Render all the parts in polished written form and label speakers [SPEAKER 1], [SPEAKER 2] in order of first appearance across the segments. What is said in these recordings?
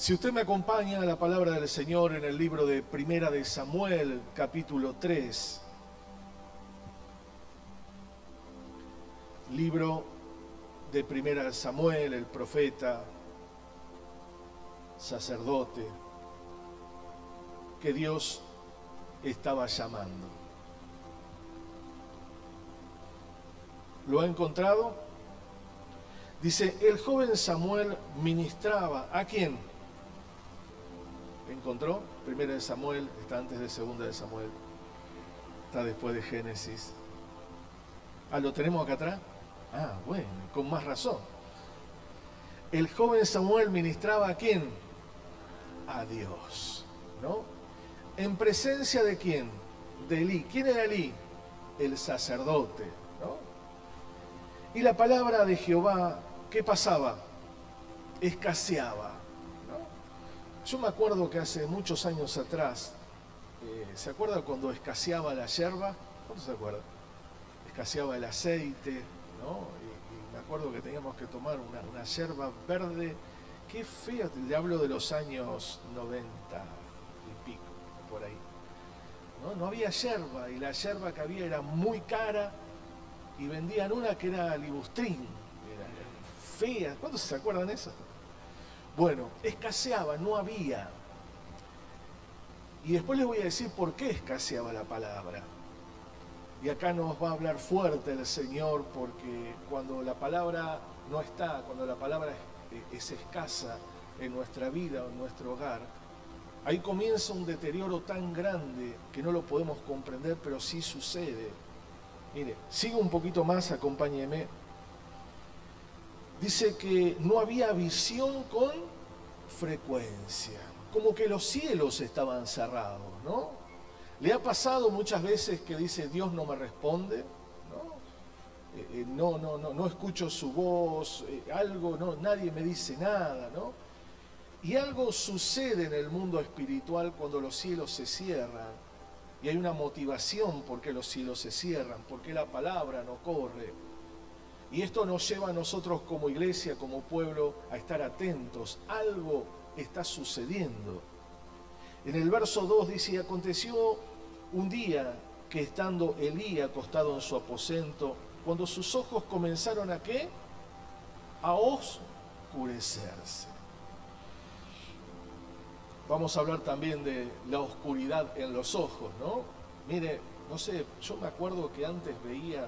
[SPEAKER 1] Si usted me acompaña a la palabra del Señor en el libro de Primera de Samuel, capítulo 3, libro de Primera de Samuel, el profeta, sacerdote, que Dios estaba llamando. ¿Lo ha encontrado? Dice, el joven Samuel ministraba. ¿A quién? ¿Encontró? Primera de Samuel, está antes de Segunda de Samuel, está después de Génesis. Ah, ¿lo tenemos acá atrás? Ah, bueno, con más razón. El joven Samuel ministraba ¿a quién? A Dios, ¿no? ¿En presencia de quién? De Elí. ¿Quién era Elí? El sacerdote, ¿no? Y la palabra de Jehová, ¿qué pasaba? Escaseaba, ¿no? Yo me acuerdo que hace muchos años atrás, ¿se acuerda cuando escaseaba la yerba? ¿Cuánto se acuerda? Escaseaba el aceite, ¿no? Y me acuerdo que teníamos que tomar una yerba verde, qué fea, le hablo de los años 90 y pico, por ahí. No había yerba, y la yerba que había era muy cara, y vendían una que era libustrín, era fea. ¿Cuántos se acuerdan de eso? Bueno, escaseaba, no había. Y después les voy a decir por qué escaseaba la palabra. Y acá nos va a hablar fuerte el Señor, porque cuando la palabra no está, cuando la palabra es escasa en nuestra vida o en nuestro hogar, ahí comienza un deterioro tan grande que no lo podemos comprender, pero sí sucede. Mire, sigo un poquito más, acompáñeme. Dice que no había visión con frecuencia, como que los cielos estaban cerrados, ¿no? ¿Le ha pasado muchas veces que dice Dios no me responde? No escucho su voz, algo, no, nadie me dice nada, ¿no? Y algo sucede en el mundo espiritual cuando los cielos se cierran. Y hay una motivación por qué los cielos se cierran, por qué la palabra no corre. Y esto nos lleva a nosotros como iglesia, como pueblo, a estar atentos. Algo está sucediendo. En el verso 2 dice, y aconteció un día que estando Elí acostado en su aposento, cuando sus ojos comenzaron ¿a qué? A oscurecerse. Vamos a hablar también de la oscuridad en los ojos, ¿no? Mire, no sé, yo me acuerdo que antes leía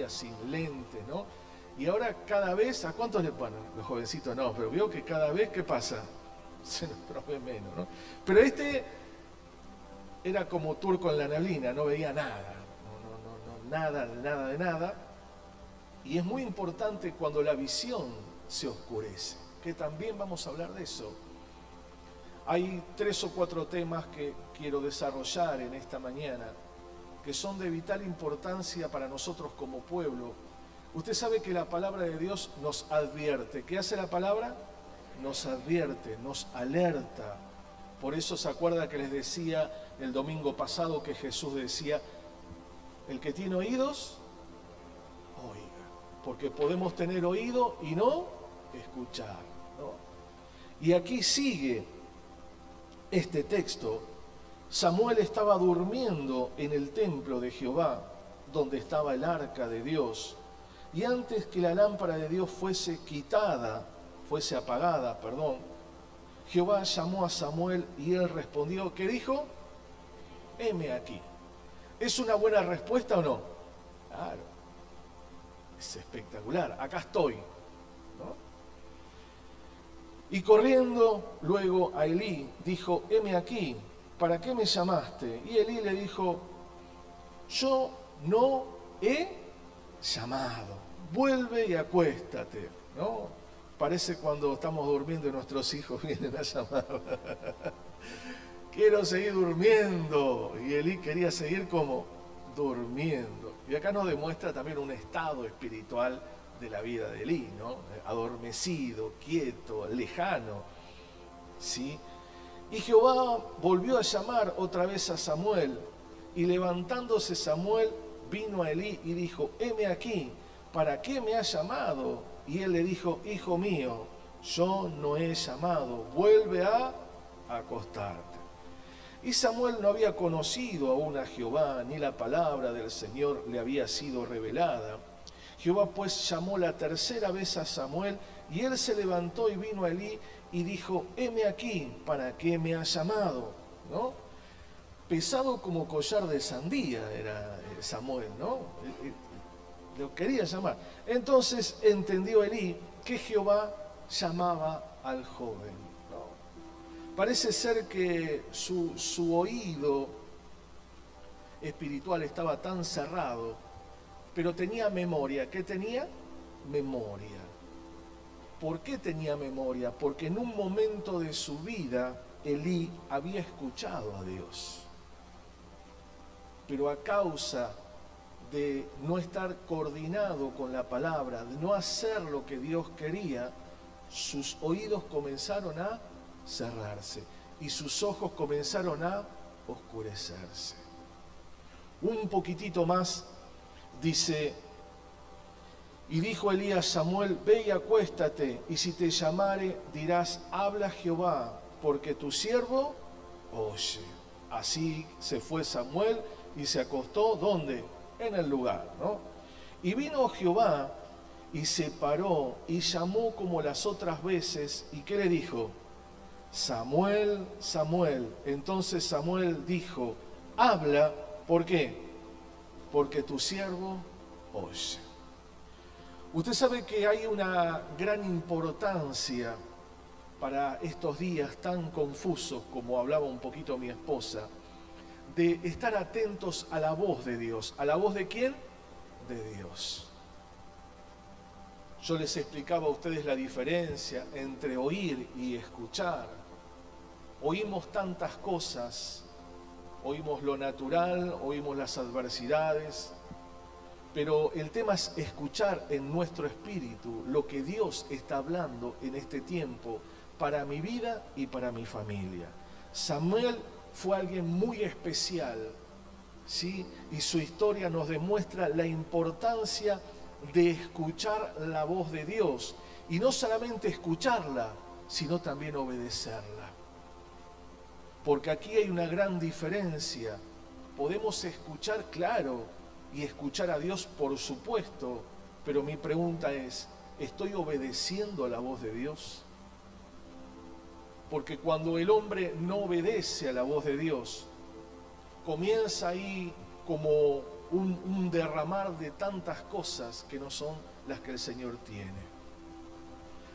[SPEAKER 1] sin lente, ¿no? Y ahora cada vez, ¿a cuántos le ponen? Los jovencitos no, pero veo que cada vez, ¿qué pasa? Se nos ve menos, ¿no? Pero este era como turco en la neblina, no veía nada, nada de nada. Y es muy importante cuando la visión se oscurece, que también vamos a hablar de eso. Hay 3 o 4 temas que quiero desarrollar en esta mañana, que son de vital importancia para nosotros como pueblo. Usted sabe que la palabra de Dios nos advierte. ¿Qué hace la palabra? Nos advierte, nos alerta. Por eso se acuerda que les decía el domingo pasado que Jesús decía, el que tiene oídos, oiga. Porque podemos tener oído y no escuchar, ¿no? Y aquí sigue este texto. Samuel estaba durmiendo en el templo de Jehová, donde estaba el arca de Dios. Y antes que la lámpara de Dios fuese apagada, Jehová llamó a Samuel y él respondió, ¿qué dijo? Heme aquí. ¿Es una buena respuesta o no? Claro. Es espectacular. Acá estoy, ¿no? Y corriendo luego a Elí, dijo, heme aquí, ¿para qué me llamaste? Y Elí le dijo, yo no he llamado, vuelve y acuéstate, ¿no? Parece cuando estamos durmiendo y nuestros hijos vienen a llamar. Quiero seguir durmiendo. Y Elí quería seguir como durmiendo. Y acá nos demuestra también un estado espiritual de la vida de Elí, ¿no? Adormecido, quieto, lejano, ¿sí? Y Jehová volvió a llamar otra vez a Samuel, y levantándose Samuel vino a Elí y dijo, heme aquí, ¿para qué me has llamado? Y él le dijo, hijo mío, yo no he llamado, vuelve a acostarte. Y Samuel no había conocido aún a Jehová, ni la palabra del Señor le había sido revelada. Jehová pues llamó la tercera vez a Samuel, y él se levantó y vino a Elí y dijo, heme aquí, ¿para qué me has llamado? ¿No? Pesado como collar de sandía era Samuel, ¿no? Lo quería llamar. Entonces entendió Elí que Jehová llamaba al joven, ¿no? Parece ser que su oído espiritual estaba tan cerrado, pero tenía memoria. ¿Qué tenía? Memoria. ¿Por qué tenía memoria? Porque en un momento de su vida Elí había escuchado a Dios, pero a causa de no estar coordinado con la palabra, de no hacer lo que Dios quería, sus oídos comenzaron a cerrarse y sus ojos comenzaron a oscurecerse. Un poquitito más dice, y dijo Elí a Samuel, ve y acuéstate, y si te llamare dirás, habla Jehová, porque tu siervo oye. Así se fue Samuel y se acostó, ¿dónde? En el lugar, ¿no? Y vino Jehová y se paró y llamó como las otras veces, ¿y qué le dijo? Samuel, Samuel. Entonces Samuel dijo, habla, ¿por qué? Porque tu siervo oye. Usted sabe que hay una gran importancia para estos días tan confusos, como hablaba un poquito mi esposa, de estar atentos a la voz de Dios. ¿A la voz de quién? De Dios. Yo les explicaba a ustedes la diferencia entre oír y escuchar. Oímos tantas cosas, oímos lo natural, oímos las adversidades, pero el tema es escuchar en nuestro espíritu lo que Dios está hablando en este tiempo para mi vida y para mi familia. Samuel fue alguien muy especial, ¿sí? Y su historia nos demuestra la importancia de escuchar la voz de Dios. Y no solamente escucharla, sino también obedecerla. Porque aquí hay una gran diferencia. Podemos escuchar, claro, y escuchar a Dios, por supuesto, pero mi pregunta es, ¿estoy obedeciendo a la voz de Dios? Porque cuando el hombre no obedece a la voz de Dios, comienza ahí como un derramar de tantas cosas que no son las que el Señor tiene.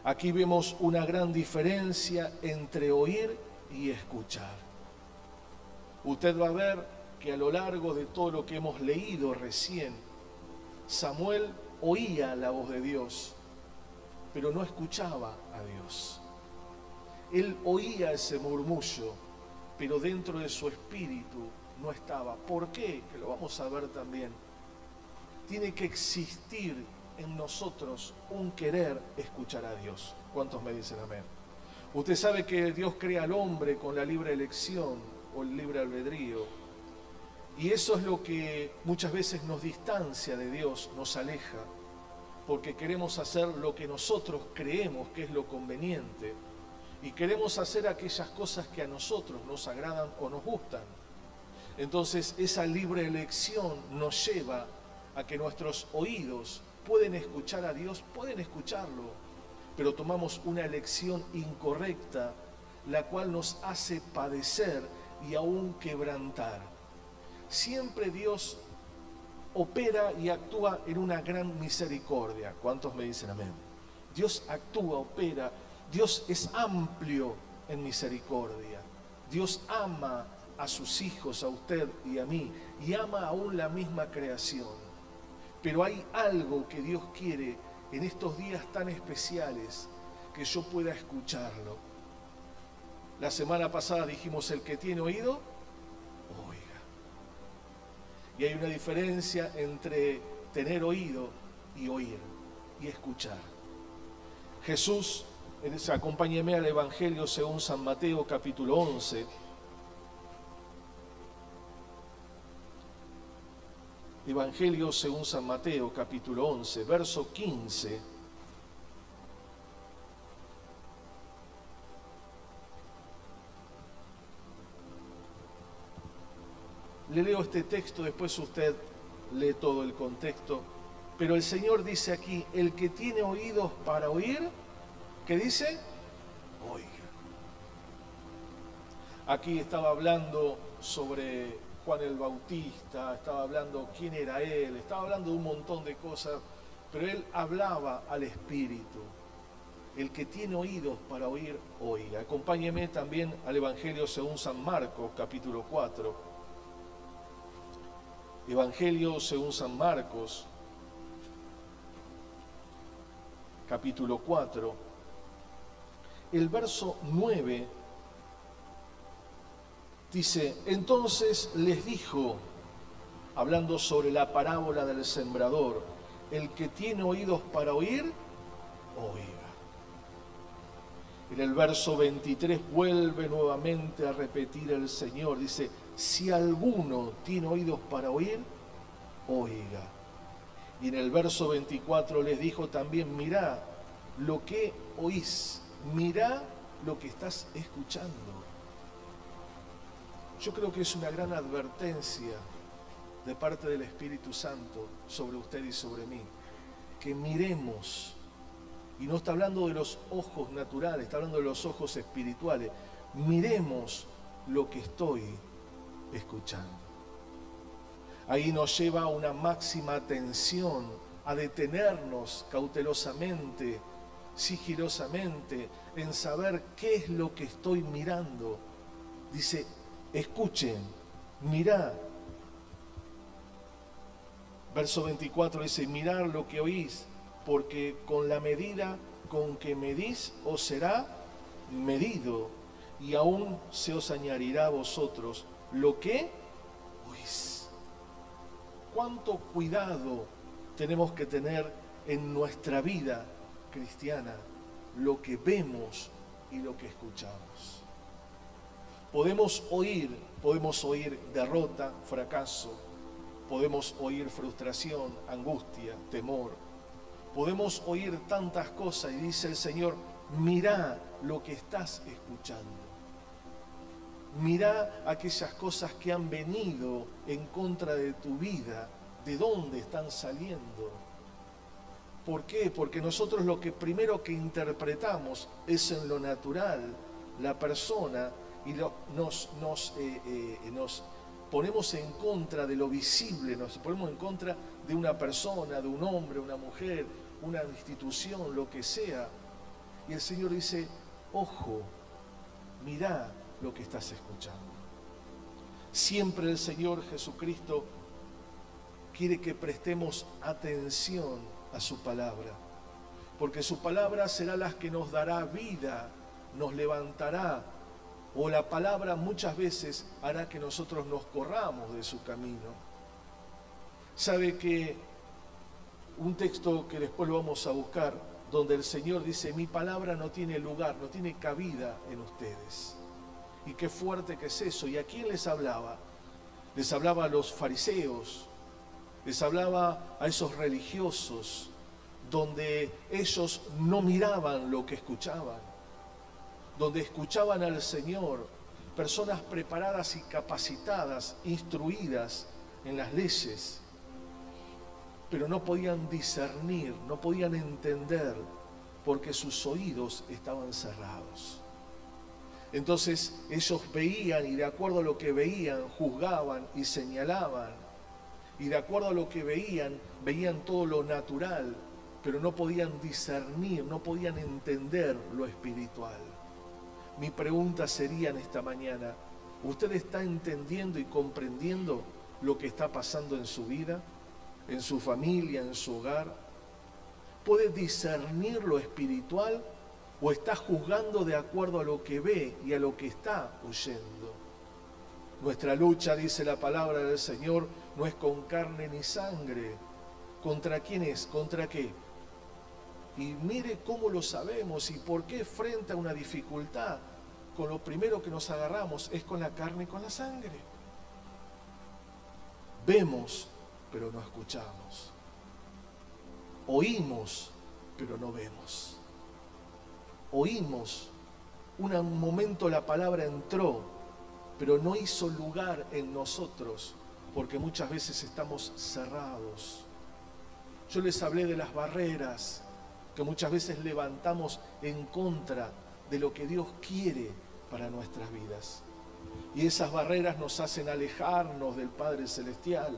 [SPEAKER 1] Aquí vemos una gran diferencia entre oír y escuchar. Usted va a ver que a lo largo de todo lo que hemos leído recién, Samuel oía la voz de Dios, pero no escuchaba a Dios. Él oía ese murmullo, pero dentro de su espíritu no estaba. ¿Por qué? Que lo vamos a ver también. Tiene que existir en nosotros un querer escuchar a Dios. ¿Cuántos me dicen amén? Usted sabe que Dios crea al hombre con la libre elección o el libre albedrío. Y eso es lo que muchas veces nos distancia de Dios, nos aleja, porque queremos hacer lo que nosotros creemos que es lo conveniente y queremos hacer aquellas cosas que a nosotros nos agradan o nos gustan. Entonces esa libre elección nos lleva a que nuestros oídos pueden escuchar a Dios, pueden escucharlo, pero tomamos una elección incorrecta, la cual nos hace padecer y aún quebrantar. Siempre Dios opera y actúa en una gran misericordia. ¿Cuántos me dicen amén? Dios actúa, opera. Dios es amplio en misericordia. Dios ama a sus hijos, a usted y a mí, y ama aún la misma creación. Pero hay algo que Dios quiere en estos días tan especiales, que yo pueda escucharlo. La semana pasada dijimos, el que tiene oído, oiga. Y hay una diferencia entre tener oído y oír, y escuchar. Jesús, acompáñeme al Evangelio según San Mateo, capítulo 11. Evangelio según San Mateo, capítulo 11, verso 15. Le leo este texto, después usted lee todo el contexto. Pero el Señor dice aquí, el que tiene oídos para oír, ¿qué dice? Oiga. Aquí estaba hablando sobre Juan el Bautista, estaba hablando quién era él, estaba hablando de un montón de cosas, pero él hablaba al Espíritu. El que tiene oídos para oír, oiga. Acompáñeme también al Evangelio según San Marcos, capítulo 4. Evangelio según San Marcos, capítulo 4. El verso 9 dice, entonces les dijo, hablando sobre la parábola del sembrador, el que tiene oídos para oír, oiga. En el verso 23 vuelve nuevamente a repetir el Señor, dice, si alguno tiene oídos para oír, oiga. Y en el verso 24 les dijo también, mirá lo que oís, mirá lo que estás escuchando. Yo creo que es una gran advertencia de parte del Espíritu Santo sobre usted y sobre mí, que miremos. Y no está hablando de los ojos naturales, está hablando de los ojos espirituales. Miremos lo que estoy escuchando. Ahí nos lleva a una máxima atención, a detenernos cautelosamente, sigilosamente, en saber qué es lo que estoy mirando. Dice, escuchen, mirá. Verso 24 dice, mirad lo que oís, porque con la medida con que medís os será medido, y aún se os añadirá a vosotros lo que oís. ¿Cuánto cuidado tenemos que tener en nuestra vida cristiana, lo que vemos y lo que escuchamos? Podemos oír derrota, fracaso, podemos oír frustración, angustia, temor. Podemos oír tantas cosas y dice el Señor, mirá lo que estás escuchando. Mirá aquellas cosas que han venido en contra de tu vida, de dónde están saliendo. ¿Por qué? Porque nosotros lo que primero que interpretamos es en lo natural, la persona, y nos ponemos en contra de lo visible, nos ponemos en contra de una persona, de un hombre, una mujer, una institución, lo que sea. Y el Señor dice, ojo, mirá lo que estás escuchando. Siempre el Señor Jesucristo quiere que prestemos atención a su palabra, porque su palabra será la que nos dará vida, nos levantará, o la palabra muchas veces hará que nosotros nos corramos de su camino. Sabe que un texto que después lo vamos a buscar, donde el Señor dice, mi palabra no tiene lugar, no tiene cabida en ustedes. Y qué fuerte que es eso. ¿Y a quién les hablaba? Les hablaba a los fariseos, les hablaba a esos religiosos, donde ellos no miraban lo que escuchaban, donde escuchaban al Señor, personas preparadas y capacitadas, instruidas en las leyes, pero no podían discernir, no podían entender, porque sus oídos estaban cerrados. Entonces ellos veían y de acuerdo a lo que veían, juzgaban y señalaban. Y de acuerdo a lo que veían, veían todo lo natural, pero no podían discernir, no podían entender lo espiritual. Mi pregunta sería en esta mañana, ¿usted está entendiendo y comprendiendo lo que está pasando en su vida, en su familia, en su hogar? ¿Puede discernir lo espiritual o está juzgando de acuerdo a lo que ve y a lo que está oyendo? Nuestra lucha, dice la palabra del Señor, no es con carne ni sangre. ¿Contra quién es? ¿Contra qué? Y mire cómo lo sabemos y por qué frente a una dificultad, con lo primero que nos agarramos es con la carne y con la sangre. Vemos, pero no escuchamos. Oímos, pero no vemos. Oímos, un momento la palabra entró, pero no hizo lugar en nosotros porque muchas veces estamos cerrados. Yo les hablé de las barreras que muchas veces levantamos en contra de lo que Dios quiere para nuestras vidas. Y esas barreras nos hacen alejarnos del Padre Celestial.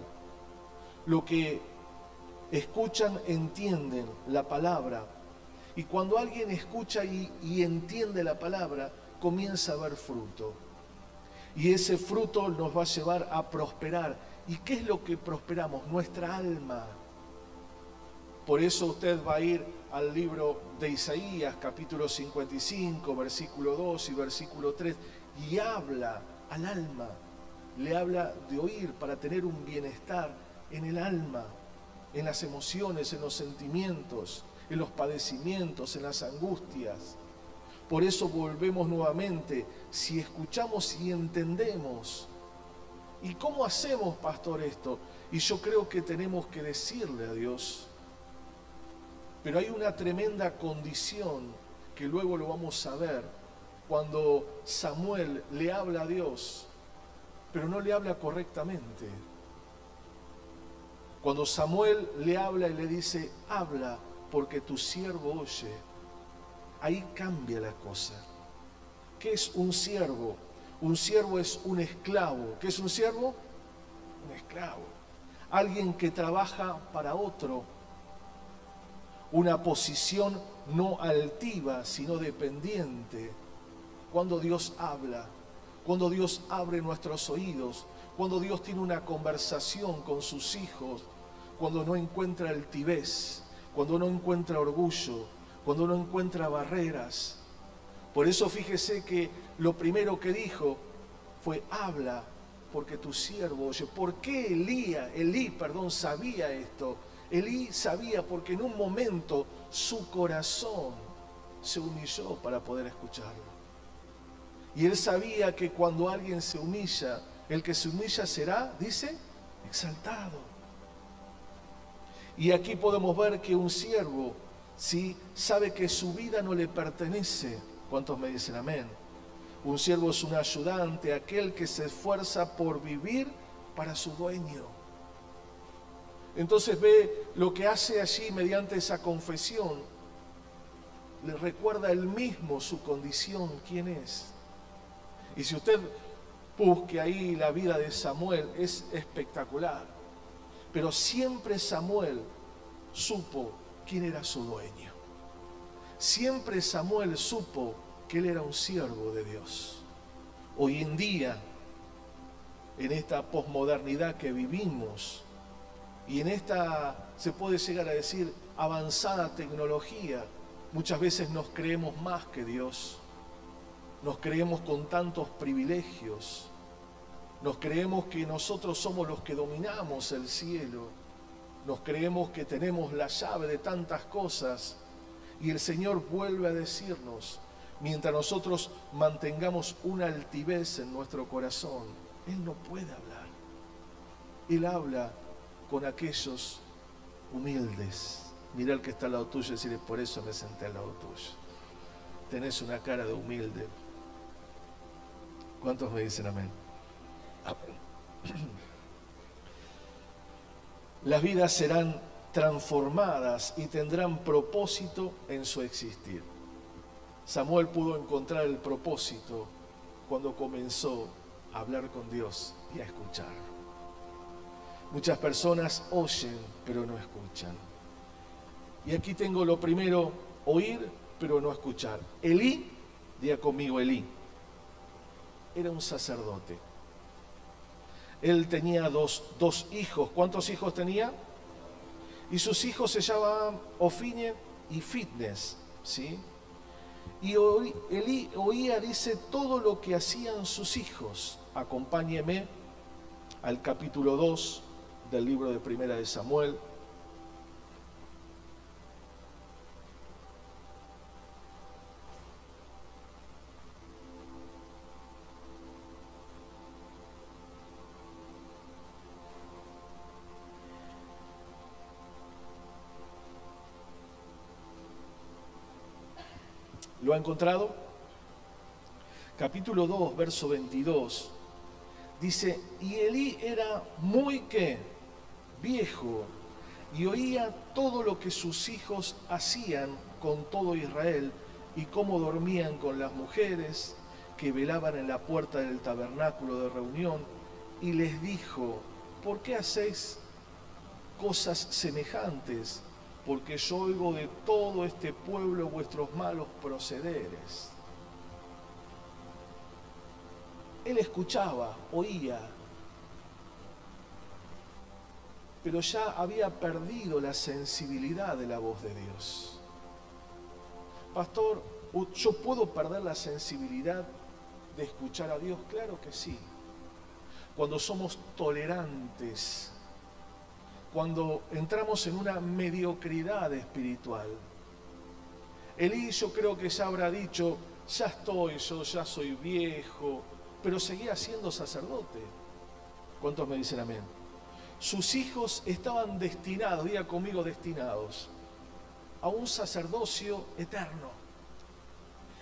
[SPEAKER 1] Lo que escuchan, entienden la palabra. Y cuando alguien escucha y entiende la palabra, comienza a ver fruto. Y ese fruto nos va a llevar a prosperar. ¿Y qué es lo que prosperamos? Nuestra alma. Por eso usted va a ir al libro de Isaías, capítulo 55, versículo 2 y versículo 3, y habla al alma. Le habla de oír para tener un bienestar en el alma, en las emociones, en los sentimientos, en los padecimientos, en las angustias. Por eso volvemos nuevamente, si escuchamos y entendemos. ¿Y cómo hacemos, pastor, esto? Y yo creo que tenemos que decirle a Dios. Pero hay una tremenda condición que luego lo vamos a ver cuando Samuel le habla a Dios, pero no le habla correctamente. Cuando Samuel le habla y le dice, habla porque tu siervo oye, ahí cambia la cosa. ¿Qué es un siervo? Un siervo es un esclavo. ¿Qué es un siervo? Un esclavo. Alguien que trabaja para otro. Una posición no altiva, sino dependiente. Cuando Dios habla, cuando Dios abre nuestros oídos, cuando Dios tiene una conversación con sus hijos, cuando no encuentra altivez, cuando no encuentra orgullo, cuando no encuentra barreras. Por eso fíjese que lo primero que dijo fue, habla, porque tu siervo oye. ¿Por qué Elí sabía esto? Elí sabía porque en un momento su corazón se humilló para poder escucharlo. Y él sabía que cuando alguien se humilla, el que se humilla será, dice, exaltado. Y aquí podemos ver que un siervo, ¿sí?, sabe que su vida no le pertenece. ¿Cuántos me dicen amén? Un siervo es un ayudante, aquel que se esfuerza por vivir para su dueño. Entonces ve lo que hace allí mediante esa confesión. Le recuerda él mismo su condición, quién es. Y si usted busque ahí la vida de Samuel, es espectacular. Pero siempre Samuel supo quién era su dueño. Siempre Samuel supo que él era un siervo de Dios. Hoy en día, en esta posmodernidad que vivimos, y en esta, se puede llegar a decir, avanzada tecnología, muchas veces nos creemos más que Dios. Nos creemos con tantos privilegios. Nos creemos que nosotros somos los que dominamos el cielo. Nos creemos que tenemos la llave de tantas cosas. Y el Señor vuelve a decirnos, mientras nosotros mantengamos una altivez en nuestro corazón, Él no puede hablar. Él habla con aquellos humildes. Mira al que está al lado tuyo y decirle, por eso me senté al lado tuyo. Tenés una cara de humilde. ¿Cuántos me dicen amén? Amén. Las vidas serán transformadas y tendrán propósito en su existir. Samuel pudo encontrar el propósito cuando comenzó a hablar con Dios y a escuchar. Muchas personas oyen, pero no escuchan. Y aquí tengo lo primero, oír, pero no escuchar. Elí, diga conmigo, Elí, era un sacerdote. Él tenía dos hijos. ¿Cuántos hijos tenía? Y sus hijos se llamaban Ofni y Fitnes, ¿sí? Y Elí oía, dice, todo lo que hacían sus hijos. Acompáñeme al capítulo 2 del libro de Primera de Samuel. ¿Lo ha encontrado? Capítulo 2, verso 22. Dice, y Elí era muy, ¿qué? Viejo, y oía todo lo que sus hijos hacían con todo Israel, y cómo dormían con las mujeres que velaban en la puerta del tabernáculo de reunión, y les dijo, ¿por qué hacéis cosas semejantes? Porque yo oigo de todo este pueblo vuestros malos procederes. Él escuchaba, oía, pero ya había perdido la sensibilidad de la voz de Dios. Pastor, ¿yo puedo perder la sensibilidad de escuchar a Dios? Claro que sí. Cuando somos tolerantes, cuando entramos en una mediocridad espiritual. Elí, yo creo que ya habrá dicho, ya estoy, yo ya soy viejo, pero seguía siendo sacerdote. ¿Cuántos me dicen amén? Sus hijos estaban destinados, diga conmigo, destinados a un sacerdocio eterno.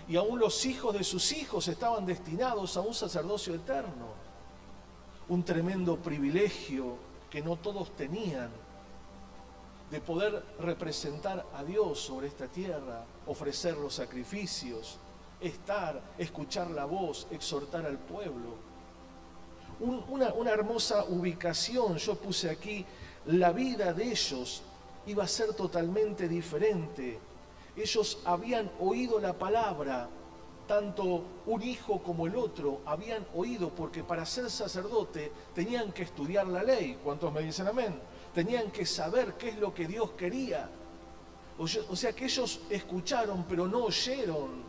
[SPEAKER 1] Y aún los hijos de sus hijos estaban destinados a un sacerdocio eterno. Un tremendo privilegio que no todos tenían, de poder representar a Dios sobre esta tierra, ofrecer los sacrificios, escuchar la voz, exhortar al pueblo. Una hermosa ubicación, yo puse aquí, la vida de ellos iba a ser totalmente diferente. Ellos habían oído la palabra, tanto un hijo como el otro habían oído, porque para ser sacerdote tenían que estudiar la ley. ¿Cuántos me dicen amén? Tenían que saber qué es lo que Dios quería. O sea que ellos escucharon, pero no oyeron.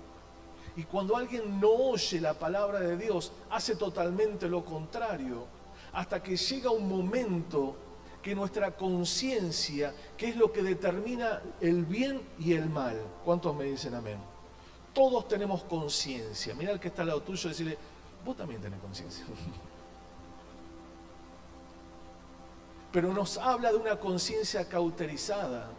[SPEAKER 1] Y cuando alguien no oye la palabra de Dios, hace totalmente lo contrario. Hasta que llega un momento que nuestra conciencia, que es lo que determina el bien y el mal. ¿Cuántos me dicen amén? Todos tenemos conciencia. Mirá al que está al lado tuyo y decirle, vos también tenés conciencia. Pero nos habla de una conciencia cauterizada.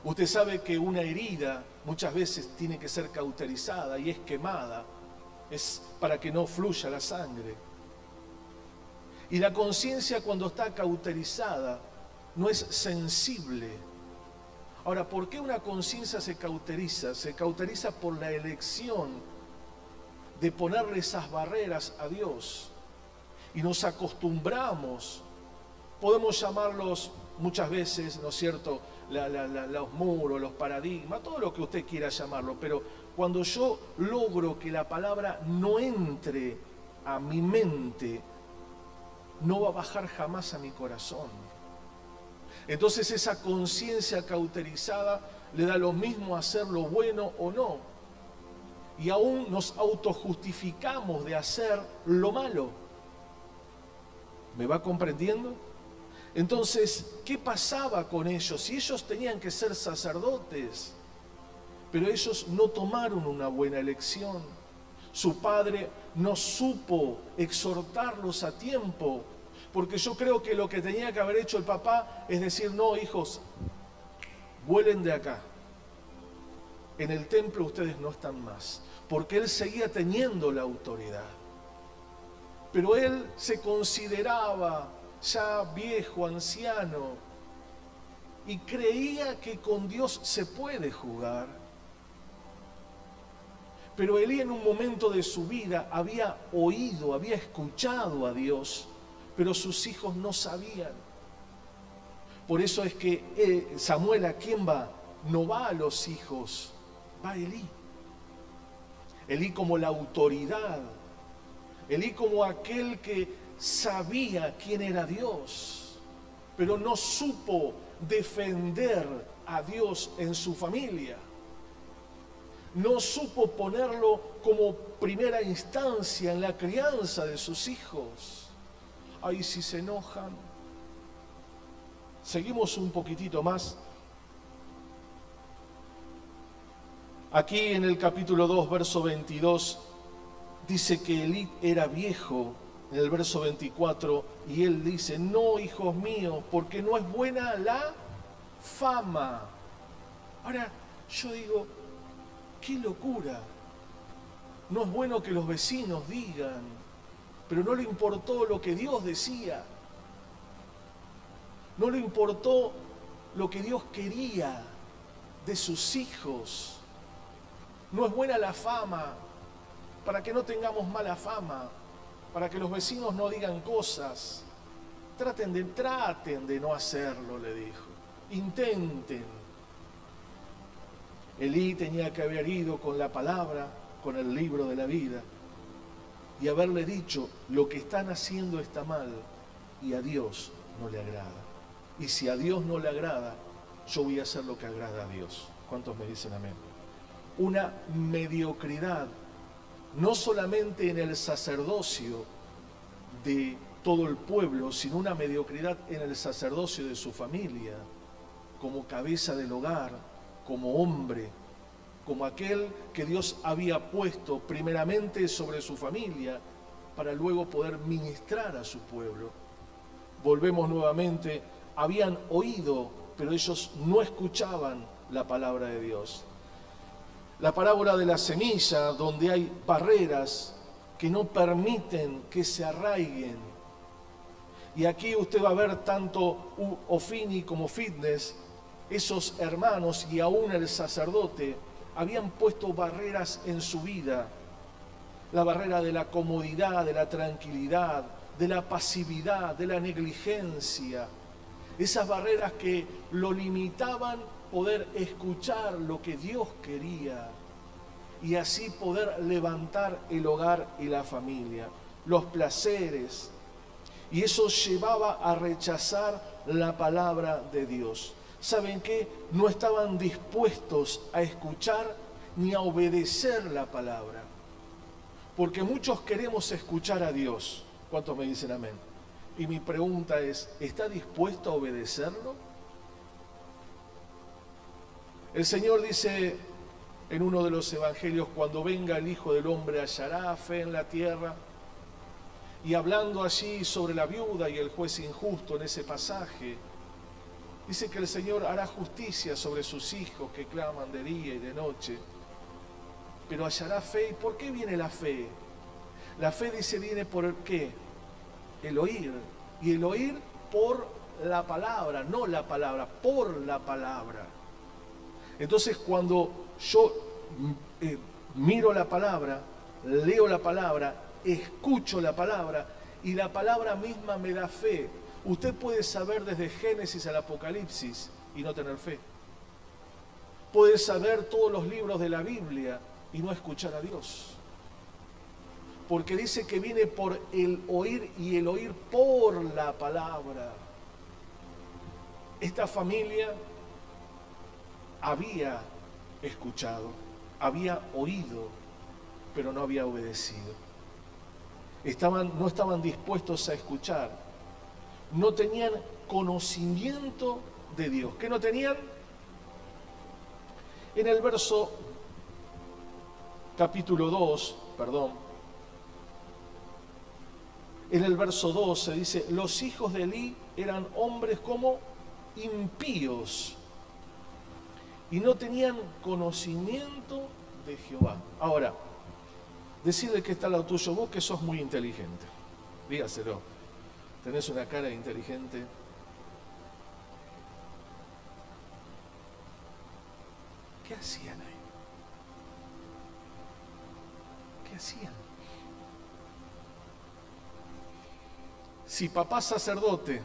[SPEAKER 1] Usted sabe que una herida muchas veces tiene que ser cauterizada y es quemada. Es para que no fluya la sangre. Y la conciencia, cuando está cauterizada, no es sensible. Ahora, ¿por qué una conciencia se cauteriza? Se cauteriza por la elección de ponerle esas barreras a Dios. Y nos acostumbramos, podemos llamarlos muchas veces, ¿no es cierto?, los muros, los paradigmas, todo lo que usted quiera llamarlo, pero cuando yo logro que la palabra no entre a mi mente, no va a bajar jamás a mi corazón. Entonces esa conciencia cauterizada le da lo mismo hacer lo bueno o no. Y aún nos autojustificamos de hacer lo malo. ¿Me va comprendiendo? Entonces, ¿qué pasaba con ellos? Si ellos tenían que ser sacerdotes, pero ellos no tomaron una buena elección. Su padre no supo exhortarlos a tiempo, porque yo creo que lo que tenía que haber hecho el papá es decir, no, hijos, vuelen de acá. En el templo ustedes no están más, porque él seguía teniendo la autoridad. Pero él se consideraba ya viejo, anciano, y creía que con Dios se puede jugar. Pero Elí en un momento de su vida había oído, había escuchado a Dios, pero sus hijos no sabían. Por eso es que Samuel, ¿a quién va? No va a los hijos, va a Elí. Elí como la autoridad, Elí como aquel que sabía quién era Dios, pero no supo defender a Dios en su familia. No supo ponerlo como primera instancia en la crianza de sus hijos. Ahí si se enojan. Seguimos un poquitito más. Aquí en el capítulo 2, verso 22, dice que Elí era viejo, en el verso 24, y él dice, no, hijos míos, porque no es buena la fama. Ahora, yo digo, qué locura. No es bueno que los vecinos digan, pero no le importó lo que Dios decía. No le importó lo que Dios quería de sus hijos. No es buena la fama, para que no tengamos mala fama, para que los vecinos no digan cosas. Traten de no hacerlo, le dijo. Intenten. Elí tenía que haber ido con la palabra, con el libro de la vida, y haberle dicho, lo que están haciendo está mal y a Dios no le agrada. Y si a Dios no le agrada, yo voy a hacer lo que agrada a Dios. ¿Cuántos me dicen amén? Una mediocridad, no solamente en el sacerdocio de todo el pueblo, sino una mediocridad en el sacerdocio de su familia, como cabeza del hogar, como hombre, como aquel que Dios había puesto primeramente sobre su familia para luego poder ministrar a su pueblo. Volvemos nuevamente, habían oído, pero ellos no escuchaban la palabra de Dios. La parábola de la semilla, donde hay barreras que no permiten que se arraiguen. Y aquí usted va a ver tanto Ofini como Fitness, esos hermanos y aún el sacerdote, habían puesto barreras en su vida. La barrera de la comodidad, de la tranquilidad, de la pasividad, de la negligencia. Esas barreras que lo limitaban poder escuchar lo que Dios quería y así poder levantar el hogar y la familia, los placeres. Y eso llevaba a rechazar la palabra de Dios. ¿Saben qué? No estaban dispuestos a escuchar ni a obedecer la palabra. Porque muchos queremos escuchar a Dios. ¿Cuántos me dicen amén? Y mi pregunta es, ¿está dispuesto a obedecerlo? El Señor dice en uno de los evangelios, cuando venga el Hijo del Hombre hallará fe en la tierra. Y hablando allí sobre la viuda y el juez injusto en ese pasaje, dice que el Señor hará justicia sobre sus hijos que claman de día y de noche, pero hallará fe. ¿Y por qué viene la fe? La fe, dice, viene por el ¿qué? El oír. Y el oír por la palabra, no la palabra, por la palabra. Entonces, cuando yo miro la palabra, leo la palabra, escucho la palabra y la palabra misma me da fe. Usted puede saber desde Génesis al Apocalipsis y no tener fe. Puede saber todos los libros de la Biblia y no escuchar a Dios. Porque dice que viene por el oír y el oír por la palabra. Esta familia había escuchado, había oído, pero no había obedecido. No estaban dispuestos a escuchar. No tenían conocimiento de Dios. ¿Qué no tenían? En el verso capítulo 2, en el verso 2 se dice, los hijos de Elí eran hombres como impíos y no tenían conocimiento de Jehová. Ahora, decirle que está al lado tuyo, vos que sos muy inteligente, dígaselo, tenés una cara de inteligente. ¿Qué hacían ahí? ¿Qué hacían? Si papá sacerdote,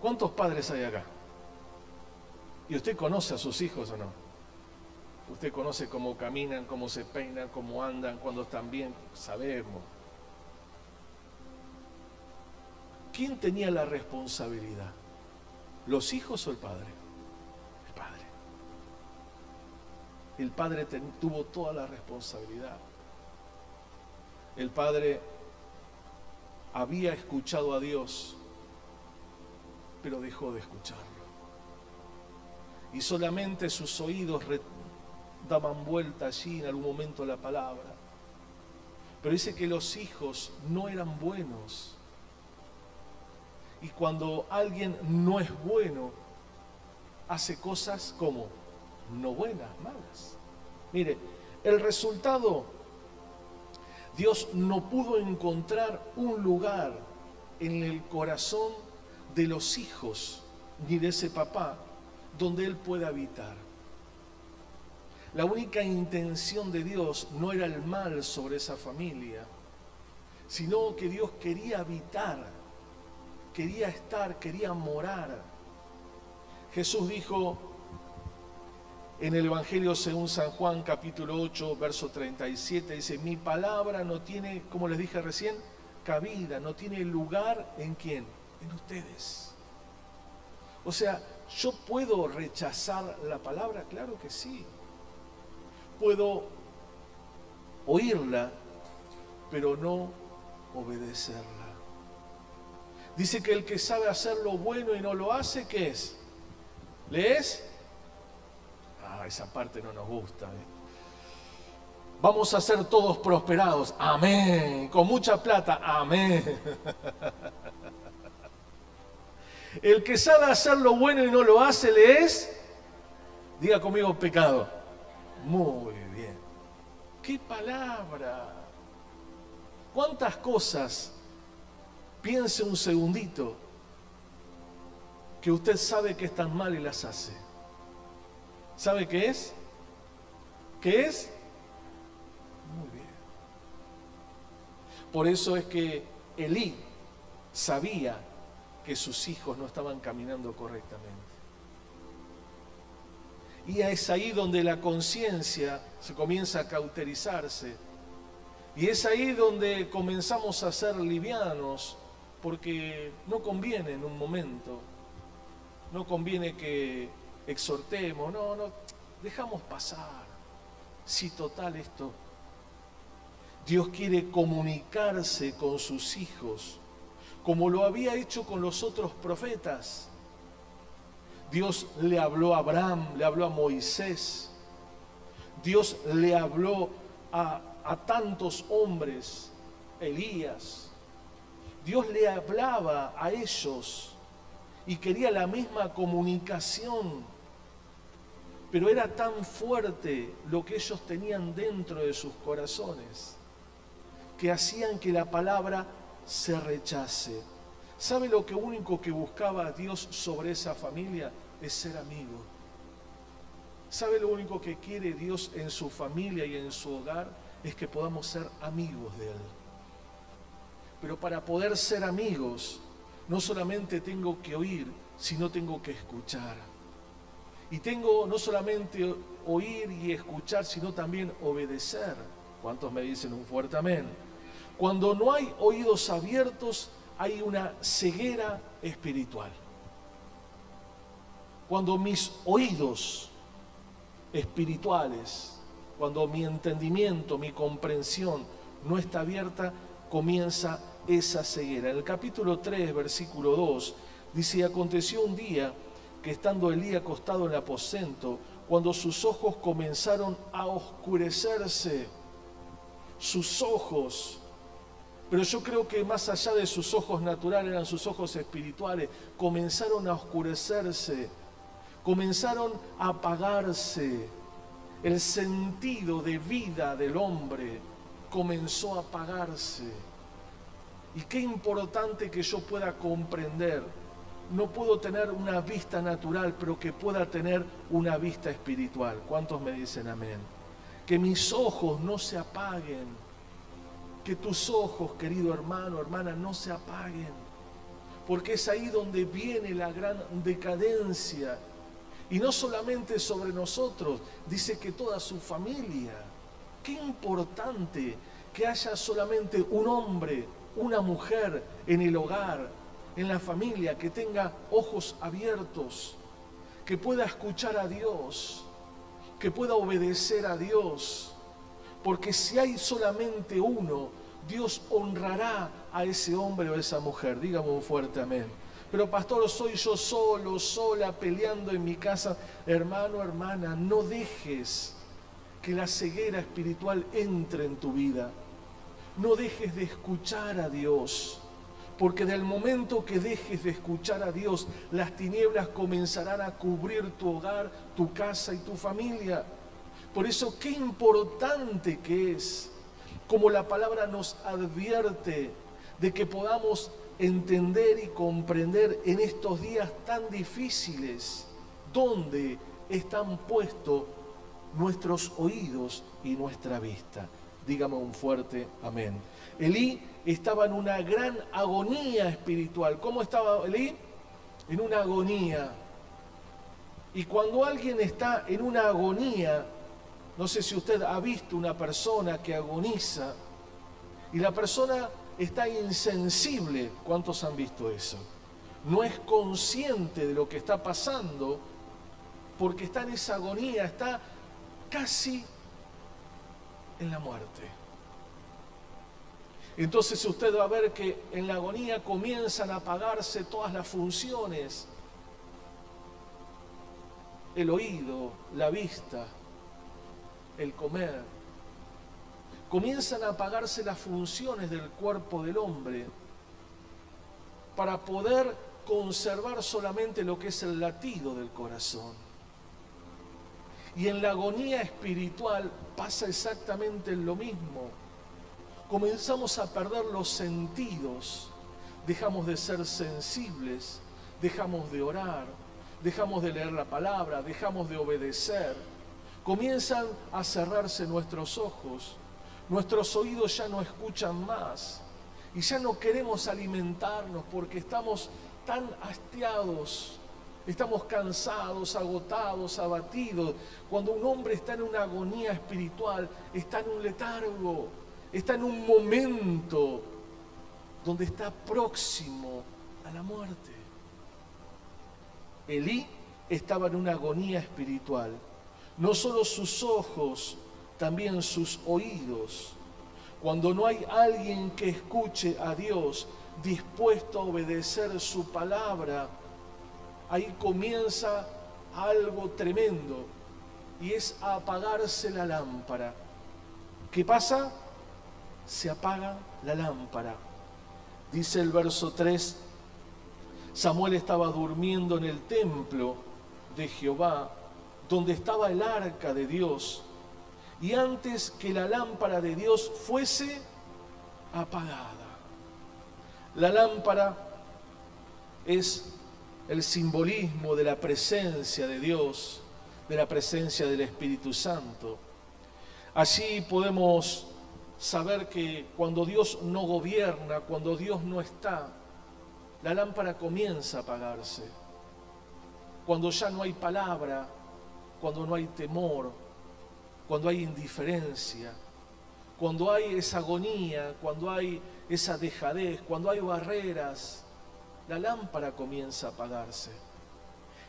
[SPEAKER 1] ¿cuántos padres hay acá? ¿Y usted conoce a sus hijos o no? Usted conoce cómo caminan, cómo se peinan, cómo andan, cuando están bien, sabemos. ¿Quién tenía la responsabilidad? ¿Los hijos o el padre? El padre. El padre tuvo toda la responsabilidad. El padre había escuchado a Dios, pero dejó de escucharlo. Y solamente sus oídos daban vuelta allí en algún momento la palabra. Pero dice que los hijos no eran buenos. Y cuando alguien no es bueno, hace cosas como no buenas, malas. Mire, el resultado Dios no pudo encontrar un lugar en el corazón de los hijos ni de ese papá donde Él pueda habitar. La única intención de Dios no era el mal sobre esa familia, sino que Dios quería habitar, quería estar, quería morar. Jesús dijo en el Evangelio según San Juan, capítulo 8, verso 37, dice, mi palabra no tiene, como les dije recién, cabida, no tiene lugar ¿en quién? En ustedes. O sea, ¿yo puedo rechazar la palabra? Claro que sí. Puedo oírla, pero no obedecerla. Dice que el que sabe hacer lo bueno y no lo hace, ¿qué es? ¿Lees? Esa parte no nos gusta. Vamos a ser todos prosperados. Amén. Con mucha plata. Amén. El que sabe hacer lo bueno y no lo hace, ¿lees? Diga conmigo pecado. Muy bien. ¡Qué palabra! ¿Cuántas cosas? Piense un segundito que usted sabe que están mal y las hace. ¿Sabe qué es? ¿Qué es? Muy bien. Por eso es que Elí sabía que sus hijos no estaban caminando correctamente. Y es ahí donde la conciencia se comienza a cauterizarse. Y es ahí donde comenzamos a ser livianos, porque no conviene en un momento, no conviene que exhortemos, no, dejamos pasar. Si total esto, Dios quiere comunicarse con sus hijos, como lo había hecho con los otros profetas. Dios le habló a Abraham, le habló a Moisés, Dios le habló a tantos hombres, Elías. Dios le hablaba a ellos y quería la misma comunicación, pero era tan fuerte lo que ellos tenían dentro de sus corazones que hacían que la palabra se rechace. ¿Sabe lo que único que buscaba Dios sobre esa familia? Es ser amigo. ¿Sabe lo único que quiere Dios en su familia y en su hogar? Es que podamos ser amigos de Él. Pero para poder ser amigos, no solamente tengo que oír, sino tengo que escuchar. Y tengo no solamente oír y escuchar, sino también obedecer. ¿Cuántos me dicen un fuerte amén? Cuando no hay oídos abiertos, hay una ceguera espiritual. Cuando mis oídos espirituales, cuando mi entendimiento, mi comprensión no está abierta, comienza esa ceguera. En el capítulo 3, versículo 2, dice, y aconteció un día que estando Elí acostado en el aposento, cuando sus ojos comenzaron a oscurecerse, sus ojos, pero yo creo que más allá de sus ojos naturales, eran sus ojos espirituales, comenzaron a oscurecerse, comenzaron a apagarse. El sentido de vida del hombre comenzó a apagarse. Y qué importante que yo pueda comprender. No puedo tener una vista natural, pero que pueda tener una vista espiritual. ¿Cuántos me dicen amén? Que mis ojos no se apaguen. Que tus ojos, querido hermano, hermana, no se apaguen. Porque es ahí donde viene la gran decadencia. Y no solamente sobre nosotros, dice que toda su familia. Qué importante que haya solamente un hombre, una mujer en el hogar, en la familia, que tenga ojos abiertos, que pueda escuchar a Dios, que pueda obedecer a Dios. Porque si hay solamente uno, Dios honrará a ese hombre o a esa mujer. Dígame un fuerte amén. Pero pastor, soy yo solo, sola, peleando en mi casa. Hermano, hermana, no dejes que la ceguera espiritual entre en tu vida. No dejes de escuchar a Dios. Porque del momento que dejes de escuchar a Dios, las tinieblas comenzarán a cubrir tu hogar, tu casa y tu familia. Por eso, qué importante que es como la palabra nos advierte de que podamos entender y comprender en estos días tan difíciles dónde están puestos nuestros oídos y nuestra vista. Dígame un fuerte amén. Elí estaba en una gran agonía espiritual. ¿Cómo estaba Elí? En una agonía. Y cuando alguien está en una agonía, no sé si usted ha visto una persona que agoniza y la persona está insensible. ¿Cuántos han visto eso? No es consciente de lo que está pasando porque está en esa agonía, está casi en la muerte. Entonces usted va a ver que en la agonía comienzan a apagarse todas las funciones, el oído, la vista, el comer. Comienzan a apagarse las funciones del cuerpo del hombre para poder conservar solamente lo que es el latido del corazón. Y en la agonía espiritual pasa exactamente lo mismo. Comenzamos a perder los sentidos, dejamos de ser sensibles, dejamos de orar, dejamos de leer la palabra, dejamos de obedecer. Comienzan a cerrarse nuestros ojos, nuestros oídos ya no escuchan más y ya no queremos alimentarnos porque estamos tan hastiados, estamos cansados, agotados, abatidos. Cuando un hombre está en una agonía espiritual, está en un letargo, está en un momento donde está próximo a la muerte. Elí estaba en una agonía espiritual. No solo sus ojos, también sus oídos. Cuando no hay alguien que escuche a Dios dispuesto a obedecer su palabra, ahí comienza algo tremendo y es a apagarse la lámpara. ¿Qué pasa? Se apaga la lámpara. Dice el verso 3, Samuel estaba durmiendo en el templo de Jehová, donde estaba el arca de Dios, y antes que la lámpara de Dios fuese apagada. La lámpara es el simbolismo de la presencia de Dios, de la presencia del Espíritu Santo. Allí podemos saber que cuando Dios no gobierna, cuando Dios no está, la lámpara comienza a apagarse. Cuando ya no hay palabra, cuando no hay temor, cuando hay indiferencia, cuando hay esa agonía, cuando hay esa dejadez, cuando hay barreras, la lámpara comienza a apagarse.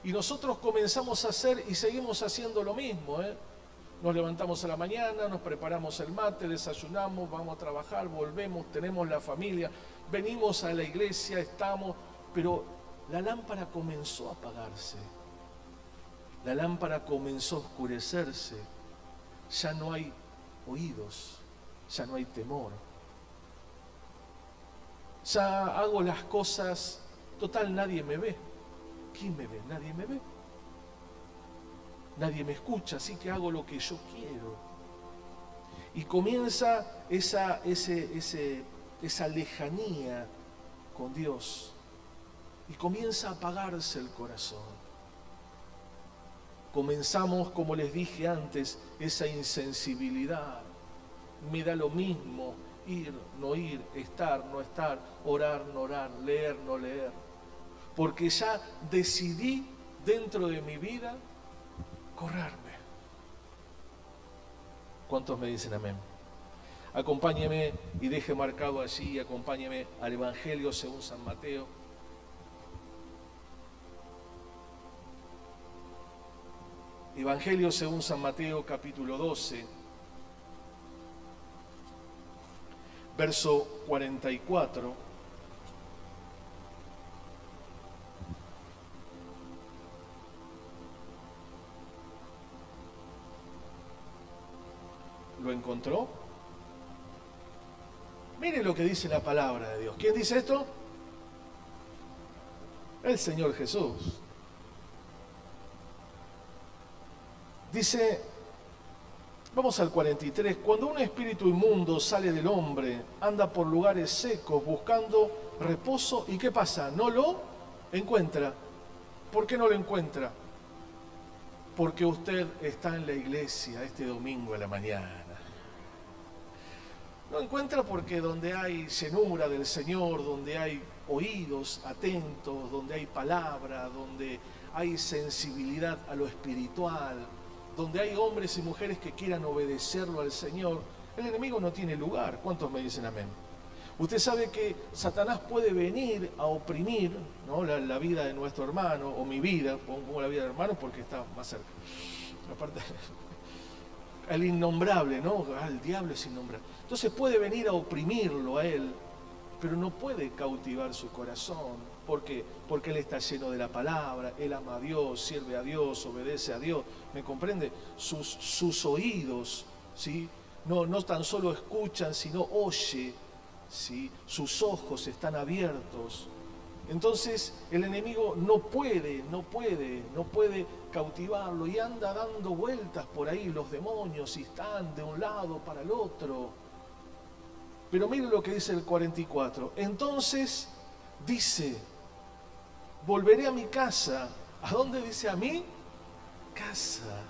[SPEAKER 1] Y nosotros comenzamos a hacer y seguimos haciendo lo mismo, Nos levantamos a la mañana, nos preparamos el mate, desayunamos, vamos a trabajar, volvemos, tenemos la familia, venimos a la iglesia, estamos, pero la lámpara comenzó a apagarse. La lámpara comenzó a oscurecerse. Ya no hay oídos, ya no hay temor. Ya hago las cosas, total nadie me ve. ¿Quién me ve? Nadie me ve. Nadie me escucha, así que hago lo que yo quiero. Y comienza esa lejanía con Dios. Y comienza a apagarse el corazón. Comenzamos, como les dije antes, esa insensibilidad. Me da lo mismo ir, no ir, estar, no estar, orar, no orar, leer, no leer. Porque ya decidí dentro de mi vida correrme. ¿Cuántos me dicen amén? Acompáñeme y deje marcado allí, acompáñeme al Evangelio según San Mateo. Evangelio según San Mateo, capítulo 12, verso 44. ¿Lo encontró? Mire lo que dice la palabra de Dios. ¿Quién dice esto? El Señor Jesús. Dice, Vamos al 43. Cuando un espíritu inmundo sale del hombre, anda por lugares secos buscando reposo. ¿Y qué pasa? No lo encuentra. ¿Por qué no lo encuentra? Porque usted está en la iglesia este domingo a la mañana. No encuentra porque donde hay llenura del Señor, donde hay oídos atentos, donde hay palabra, donde hay sensibilidad a lo espiritual, donde hay hombres y mujeres que quieran obedecerlo al Señor, el enemigo no tiene lugar. ¿Cuántos me dicen amén? Usted sabe que Satanás puede venir a oprimir, ¿no?, la vida de nuestro hermano, o mi vida, pongo la vida del hermano porque está más cerca. Aparte, el innombrable, ¿no? El diablo es innombrable. Entonces puede venir a oprimirlo a él, pero no puede cautivar su corazón. ¿Por qué? Porque él está lleno de la palabra, él ama a Dios, sirve a Dios, obedece a Dios. ¿Me comprende? Sus oídos, ¿sí?, no tan solo escuchan, sino oye, ¿sí? Sus ojos están abiertos. Entonces el enemigo no puede cautivarlo y anda dando vueltas por ahí los demonios y están de un lado para el otro. Pero mire lo que dice el 44. Entonces dice, volveré a mi casa. ¿A dónde dice? A mi casa,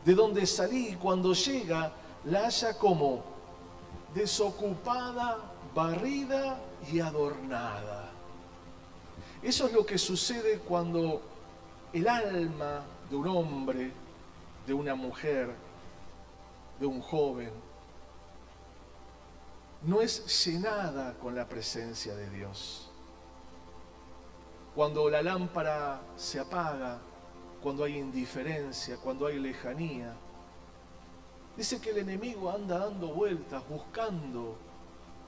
[SPEAKER 1] de donde salí, y cuando llega la halla como desocupada, barrida y adornada. Eso es lo que sucede cuando el alma de un hombre, de una mujer, de un joven, no es llenada con la presencia de Dios. Cuando la lámpara se apaga, cuando hay indiferencia, cuando hay lejanía, dice que el enemigo anda dando vueltas, buscando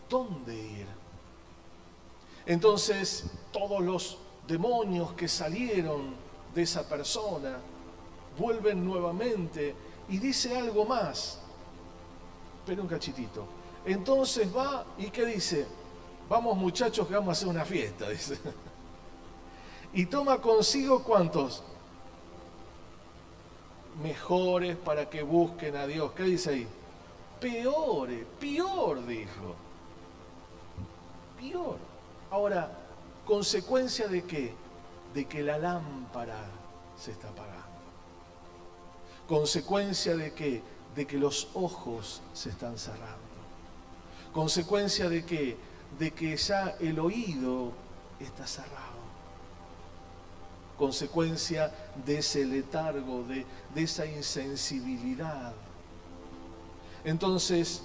[SPEAKER 1] dónde ir. Entonces, todos los demonios que salieron de esa persona vuelven nuevamente y dice algo más. Espera un cachitito. Entonces va y ¿qué dice? Vamos muchachos que vamos a hacer una fiesta, dice. Y toma consigo ¿cuántos? Mejores para que busquen a Dios. ¿Qué dice ahí? Peores, peor, dijo. Peor. Ahora, ¿consecuencia de qué? De que la lámpara se está apagando. ¿Consecuencia de qué? De que los ojos se están cerrando. ¿Consecuencia de qué? De que ya el oído está cerrado. Consecuencia de ese letargo, de esa insensibilidad. Entonces,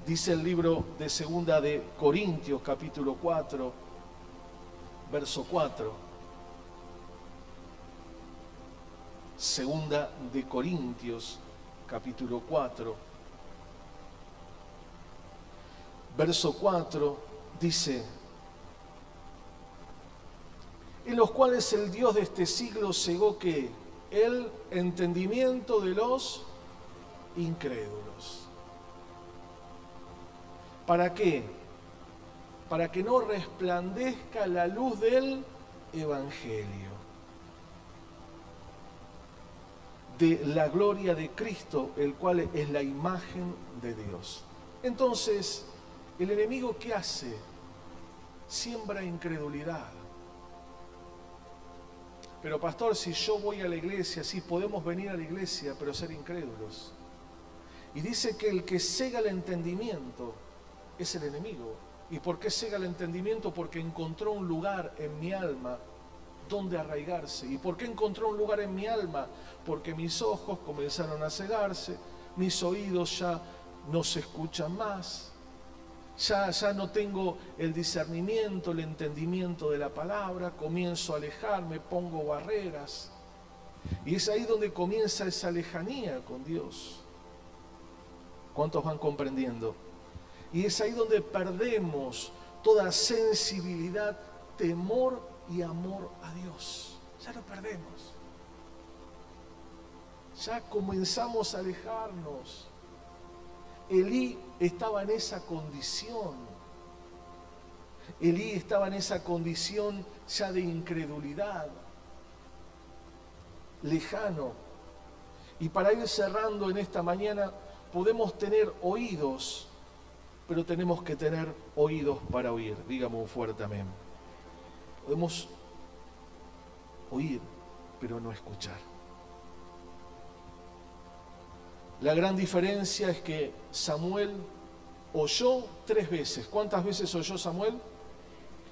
[SPEAKER 1] dice el libro de Segunda de Corintios, capítulo 4, verso 4. Segunda de Corintios, capítulo 4, verso 4, dice: en los cuales el Dios de este siglo cegó ¿qué? El entendimiento de los incrédulos. ¿Para qué? Para que no resplandezca la luz del Evangelio, de la gloria de Cristo, el cual es la imagen de Dios. Entonces, ¿el enemigo qué hace? Siembra incredulidad. Pero pastor, si yo voy a la iglesia, sí, podemos venir a la iglesia, pero ser incrédulos. Y dice que el que cega el entendimiento es el enemigo. ¿Y por qué cega el entendimiento? Porque encontró un lugar en mi alma donde arraigarse. ¿Y por qué encontró un lugar en mi alma? Porque mis ojos comenzaron a cegarse, mis oídos ya no se escuchan más. Ya no tengo el discernimiento, el entendimiento de la palabra, comienzo a alejarme, pongo barreras. Y es ahí donde comienza esa lejanía con Dios. ¿Cuántos van comprendiendo? Y es ahí donde perdemos toda sensibilidad, temor y amor a Dios. Ya lo perdemos. Ya comenzamos a alejarnos. Elí estaba en esa condición. Elí estaba en esa condición ya de incredulidad, lejano. Y para ir cerrando en esta mañana, podemos tener oídos, pero tenemos que tener oídos para oír. Dígame un fuerte amén. Podemos oír, pero no escuchar. La gran diferencia es que Samuel oyó 3 veces. ¿Cuántas veces oyó Samuel?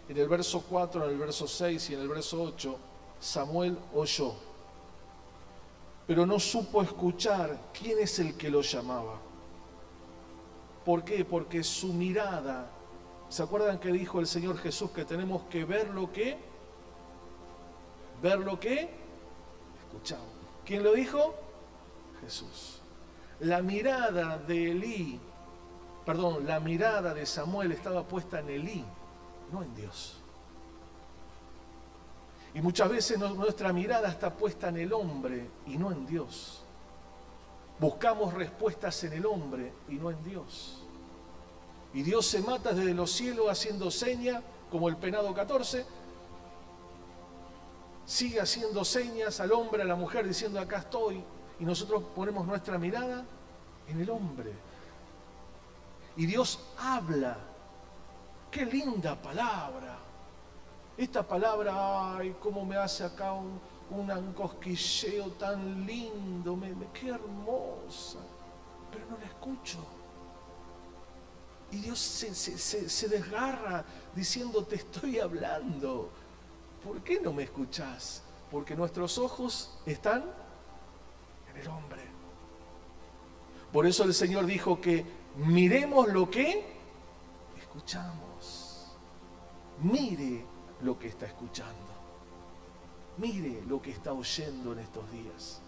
[SPEAKER 1] En el verso 4, en el verso 6 y en el verso 8, Samuel oyó. Pero no supo escuchar quién es el que lo llamaba. ¿Por qué? Porque su mirada, ¿se acuerdan que dijo el Señor Jesús que tenemos que ver lo que? Ver lo que escuchamos. ¿Quién lo dijo? Jesús. La mirada de la mirada de Samuel estaba puesta en Elí, no en Dios. Y muchas veces nuestra mirada está puesta en el hombre y no en Dios. Buscamos respuestas en el hombre y no en Dios. Y Dios se mata desde los cielos haciendo señas, como el penado 14. Sigue haciendo señas al hombre, a la mujer, diciendo acá estoy. Y nosotros ponemos nuestra mirada en el hombre. Y Dios habla. ¡Qué linda palabra! Esta palabra, ay, cómo me hace acá un cosquilleo tan lindo, qué hermosa, pero no la escucho. Y Dios se desgarra diciendo, te estoy hablando. ¿Por qué no me escuchás? Porque nuestros ojos están en el hombre. Por eso el Señor dijo que miremos lo que escuchamos. Mire lo que está escuchando. Mire lo que está oyendo en estos días.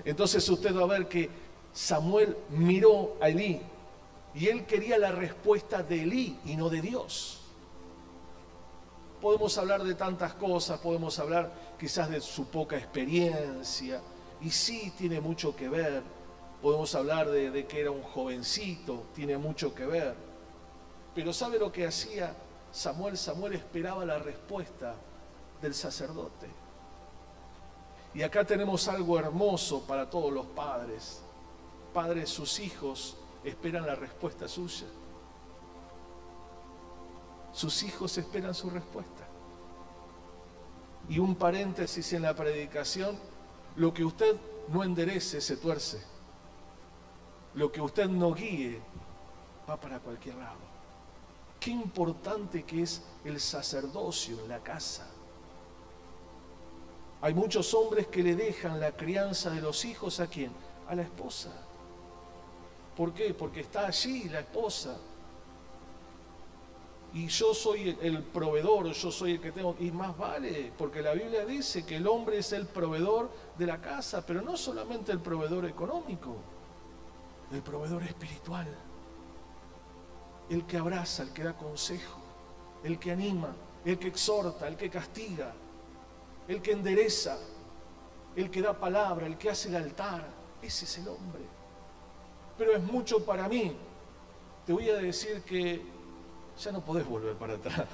[SPEAKER 1] Entonces usted va a ver que Samuel miró a Elí y él quería la respuesta de Elí y no de Dios. Podemos hablar de tantas cosas, podemos hablar quizás de su poca experiencia, y sí tiene mucho que ver. Podemos hablar de que era un jovencito, tiene mucho que ver. Pero ¿sabe lo que hacía Samuel? Samuel esperaba la respuesta del sacerdote. Y acá tenemos algo hermoso para todos los padres. Padres, sus hijos esperan la respuesta suya. Sus hijos esperan su respuesta. Y un paréntesis en la predicación: lo que usted no enderece se tuerce. Lo que usted no guíe va para cualquier lado. Qué importante que es el sacerdocio en la casa. Hay muchos hombres que le dejan la crianza de los hijos, ¿a quién? A la esposa. ¿Por qué? Porque está allí la esposa. Y yo soy el proveedor, yo soy el que tengo, y más vale, porque la Biblia dice que el hombre es el proveedor de la casa, pero no solamente el proveedor económico, el proveedor espiritual, el que abraza, el que da consejo, el que anima, el que exhorta, el que castiga, el que endereza, el que da palabra, el que hace el altar. Ese es el hombre. Pero es mucho para mí. Te voy a decir que ya no podés volver para atrás.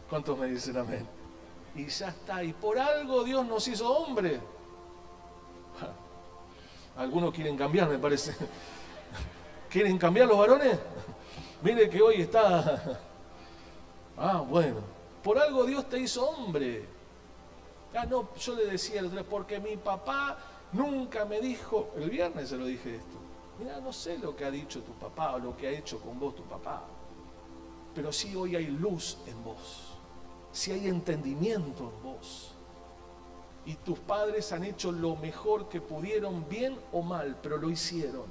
[SPEAKER 1] ¿Cuántos me dicen amén? Y ya está. Y por algo Dios nos hizo hombre. Algunos quieren cambiar, me parece. ¿Quieren cambiar los varones? Mire que hoy está... bueno. Por algo Dios te hizo hombre. No, yo le decía el otro día, porque mi papá nunca me dijo... El viernes se lo dije esto. Mira, no sé lo que ha dicho tu papá o lo que ha hecho con vos tu papá. Pero sí hoy hay luz en vos. Sí hay entendimiento en vos. Y tus padres han hecho lo mejor que pudieron, bien o mal, pero lo hicieron.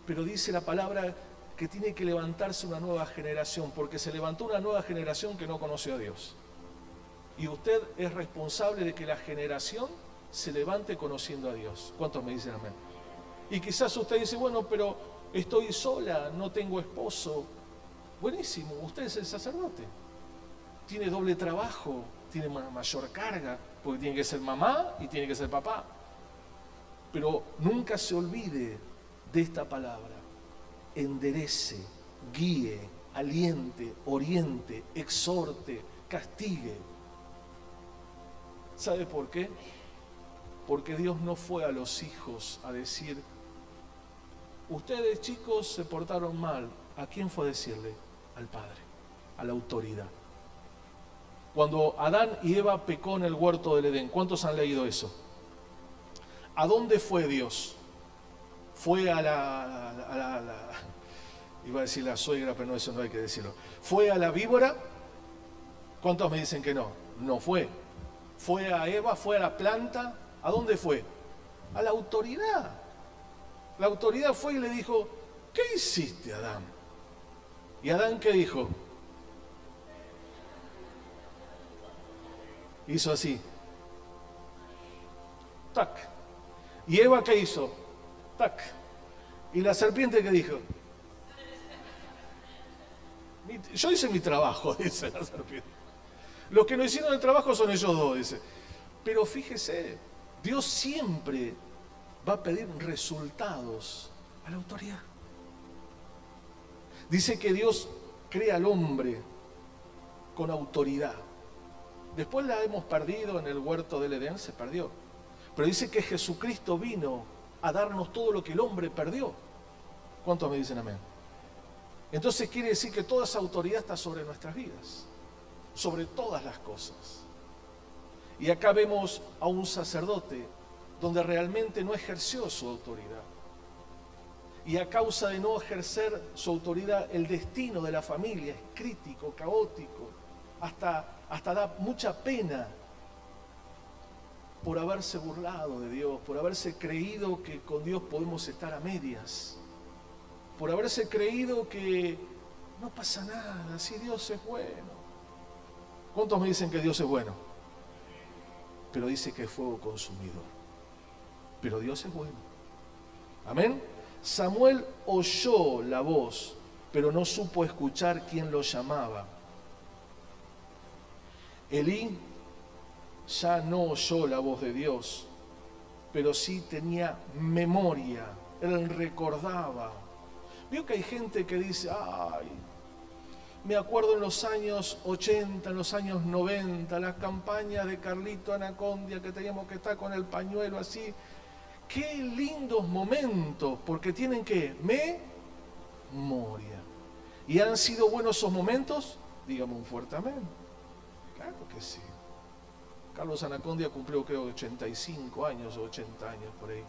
[SPEAKER 1] Pero dice la palabra que tiene que levantarse una nueva generación, porque se levantó una nueva generación que no conoció a Dios. Y usted es responsable de que la generación se levante conociendo a Dios. ¿Cuántos me dicen amén? Y quizás usted dice, bueno, pero estoy sola, no tengo esposo. Buenísimo, usted es el sacerdote. Tiene doble trabajo, tiene mayor carga, porque tiene que ser mamá y tiene que ser papá. Pero nunca se olvide de esta palabra: enderece, guíe, aliente, oriente, exhorte, castigue. ¿Sabe por qué? Porque Dios no fue a los hijos a decir, ustedes chicos se portaron mal. ¿A quién fue a decirle? Al Padre, a la autoridad. Cuando Adán y Eva pecó en el huerto del Edén, ¿cuántos han leído eso? ¿A dónde fue Dios? Fue iba a decir la suegra, pero no, eso no hay que decirlo. ¿Fue a la víbora? ¿Cuántos me dicen que no? No fue. ¿Fue a Eva? ¿Fue a la planta? ¿A dónde fue? A la autoridad. La autoridad fue y le dijo, ¿qué hiciste, Adán? ¿Y Adán qué dijo? Hizo así. Tac. ¿Y Eva qué hizo? Tac. ¿Y la serpiente qué dijo? Yo hice mi trabajo, dice la serpiente. Los que no hicieron el trabajo son ellos dos, dice. Pero fíjese, Dios siempre va a pedir resultados a la autoridad. Dice que Dios crea al hombre con autoridad. Después la hemos perdido en el huerto del Edén, se perdió. Pero dice que Jesucristo vino a darnos todo lo que el hombre perdió. ¿Cuántos me dicen amén? Entonces quiere decir que toda esa autoridad está sobre nuestras vidas, sobre todas las cosas. Y acá vemos a un sacerdote donde realmente no ejerció su autoridad. Y a causa de no ejercer su autoridad, el destino de la familia es crítico, caótico, hasta da mucha pena por haberse burlado de Dios, por haberse creído que con Dios podemos estar a medias, por haberse creído que no pasa nada, si Dios es bueno. ¿Cuántos me dicen que Dios es bueno? Pero dice que es fuego consumidor. Pero Dios es bueno. Amén. Samuel oyó la voz, pero no supo escuchar quién lo llamaba. Elí ya no oyó la voz de Dios, pero sí tenía memoria. Él recordaba. Vio que hay gente que dice, ay, me acuerdo en los años 80, en los años 90, las campañas de Carlito Anacondia, que teníamos que estar con el pañuelo así. Qué lindos momentos, porque tienen que memoria. ¿Y han sido buenos esos momentos? Dígame un fuerte amén. Claro que sí. Carlos Anacondia cumplió creo 85 años o 80 años por ahí.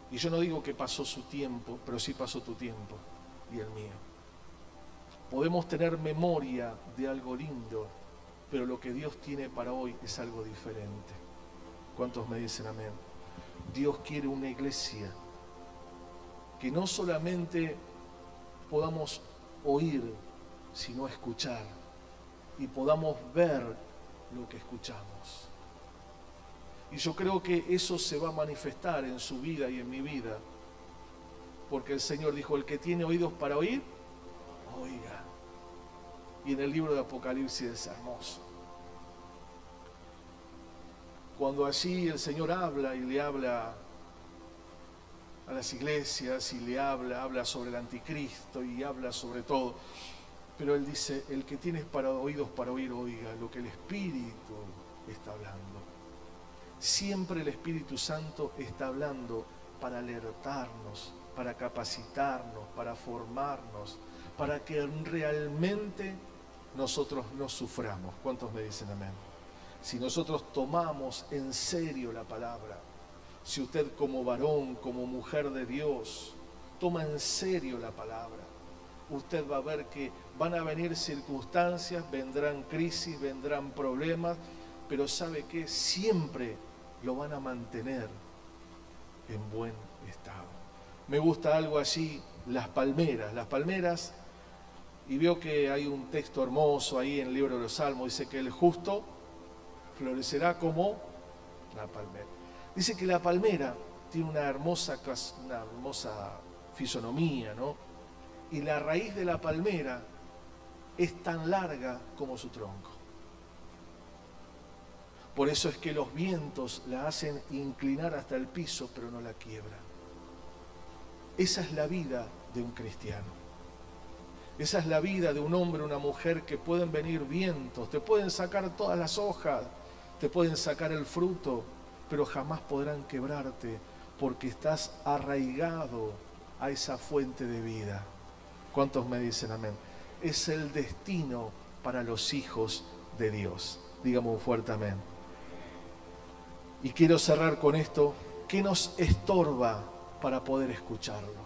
[SPEAKER 1] Y yo no digo que pasó su tiempo, pero sí pasó tu tiempo y el mío. Podemos tener memoria de algo lindo, pero lo que Dios tiene para hoy es algo diferente. ¿Cuántos me dicen amén? Dios quiere una iglesia que no solamente podamos oír, sino escuchar, y podamos ver lo que escuchamos. Y yo creo que eso se va a manifestar en su vida y en mi vida, porque el Señor dijo, el que tiene oídos para oír, oiga. Y en el libro de Apocalipsis es hermoso. Cuando allí el Señor habla y le habla a las iglesias y le habla sobre el anticristo y habla sobre todo, pero Él dice, el que tiene oídos para oír, oiga lo que el Espíritu está hablando. Siempre el Espíritu Santo está hablando para alertarnos, para capacitarnos, para formarnos, para que realmente nosotros no suframos. ¿Cuántos me dicen amén? Si nosotros tomamos en serio la palabra, si usted como varón, como mujer de Dios, toma en serio la palabra, usted va a ver que van a venir circunstancias, vendrán crisis, vendrán problemas, pero ¿sabe qué? Siempre lo van a mantener en buen estado. Me gusta algo así, las palmeras, y veo que hay un texto hermoso ahí en el libro de los Salmos, dice que el justo florecerá como la palmera. Dice que la palmera tiene una hermosa fisonomía, ¿no? Y la raíz de la palmera es tan larga como su tronco. Por eso es que los vientos la hacen inclinar hasta el piso, pero no la quiebran. Esa es la vida de un cristiano. Esa es la vida de un hombre, una mujer, que pueden venir vientos, te pueden sacar todas las hojas, te pueden sacar el fruto, pero jamás podrán quebrarte porque estás arraigado a esa fuente de vida. ¿Cuántos me dicen amén? Es el destino para los hijos de Dios. Digamos un fuerte amén. Y quiero cerrar con esto. ¿Qué nos estorba para poder escucharlo?